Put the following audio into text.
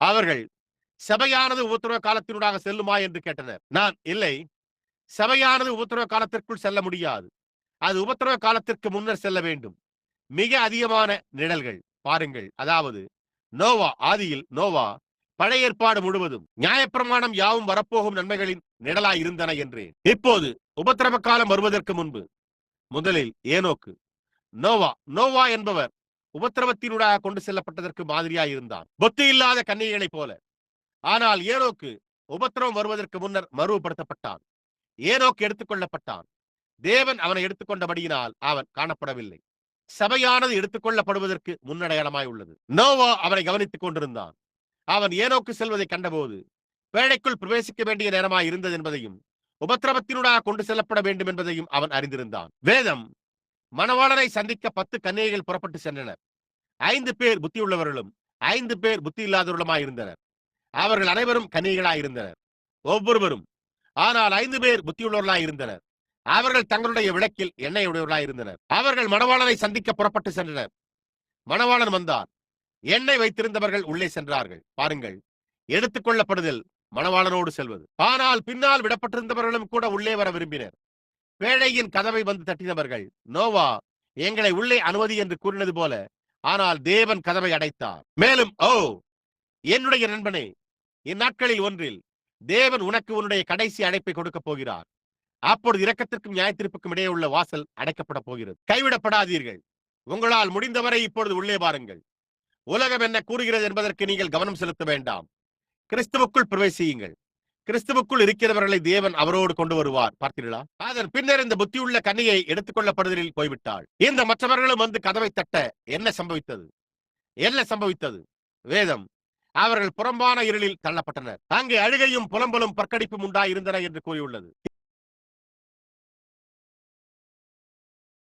அவர்கள் சபையானது உபத்திரவ காலத்தினூடாக செல்லுமா என்று கேட்டனர். நான் இல்லை, சபையானது உபத்திரவ காலத்திற்குள் செல்ல முடியாது. அது உபத்திரவ காலத்திற்கு முன்னர் செல்ல வேண்டும். மிக அதிகமான நிழல்கள் பாருங்கள். அதாவது ஆதியில் நோவா பழைய ஏற்பாடு முழுவதும் நியாயப்பிரமாணம் யாவும் வரப்போகும் நன்மைகளின் நிழலாய் இருந்தன என்றேன். இப்போது உபத்திரவ காலம் வருவதற்கு முன்பு முதலில் ஏனோக்கு. நோவா என்பவர் உபத்திரவத்தினூடாக கொண்டு செல்லப்பட்டதற்கு மாதிரியாய் இருந்தான், புத்தி இல்லாத கன்னிகைகளைப் போல. ஆனால் ஏனோக்கு உபத்திரவம் வருவதற்கு முன்னர் மறுபடுத்தப்பட்டான். ஏனோக்கு எடுத்துக் கொள்ளப்பட்டான். தேவன் அவனை எடுத்துக்கொண்டபடியினால் அவன் காணப்படவில்லை. சபையானது எடுத்துக் கொள்ளப்படுவதற்கு முன்னடையாளமாய் உள்ளது. நோவா அவனை கவனித்துக் கொண்டிருந்தான். அவன் ஏனோக்கு செல்வதை கண்டபோது பேழைக்குள் பிரவேசிக்க வேண்டிய நேரமாய் இருந்தது என்பதையும் உபத்திரவத்தினூடாக கொண்டு செல்லப்பட வேண்டும் என்பதையும் அவன் அறிந்திருந்தான். வேதம் மணவாளனை சந்திக்க 10 கன்னிகைகள் புறப்பட்டு சென்றனர். 5 பேர் புத்தியுள்ளவர்களும் 5 பேர் புத்தி இல்லாதவர்களுமாய் இருந்தனர். அவர்கள் அனைவரும் கன்னிகைகளாய் இருந்தனர், ஒவ்வொருவரும். ஆனால் 5 பேர் புத்தியுள்ளவர்களாய் இருந்தனர். அவர்கள் தங்களுடைய விளக்கில் எண்ணெய் உடையவர்களாய் இருந்தனர். அவர்கள் மணவாளனை சந்திக்க புறப்பட்டு சென்றனர். மணவாளன் வந்தார். எண்ணெய் வைத்திருந்தவர்கள் உள்ளே சென்றார்கள். பாருங்கள், எடுத்துக் கொள்ளப்படுதல் மணவாளனோடு செல்வது. ஆனால் பின்னால் விடப்பட்டிருந்தவர்களும் கூட உள்ளே வர விரும்பினர். பேழையின் கதவை வந்து தட்டினவர்கள் நோவா எங்களை உள்ளே அனுமதி என்று கூறினது போல, ஆனால் தேவன் கதவை அடைத்தார். மேலும் என்னுடைய நண்பனே, இந்நாட்களில் ஒன்றில் தேவன் உனக்கு உன்னுடைய கடைசி அழைப்பை கொடுக்க போகிறார். அப்பொழுது இரக்கத்திற்கும் நியாயத்தீர்ப்புக்கும் இடையே உள்ள வாசல் அடைக்கப்பட போகிறது. கைவிடப்படாதீர்கள். உங்களால் முடிந்தவரை இப்பொழுது உள்ளே பாருங்கள். உலகம் என்ன கூறுகிறது என்பதற்கு நீங்கள் கவனம் செலுத்த வேண்டாம். கிறிஸ்துவுக்குள் பிரவேசியுங்கள். கிறிஸ்துவுக்குள் இருக்கிறவர்களை தேவன் அவரோடு கொண்டு வருவார். பார்த்தீர்களா? அதன் பின்னர் இந்த புத்தியுள்ள கன்னியை எடுத்துக் கொள்ளப்படுதலில் போய்விட்டாள். இந்த மற்றவர்களும் வந்து கதவை தட்ட என்ன சம்பவித்தது? வேதம், அவர்கள் புறம்பான இருளில் தள்ளப்பட்டனர். அங்கே அழுகையும் புலம்பலும் பற்கடிப்பும் உண்டாயிருந்தன என்று கூறியுள்ளது.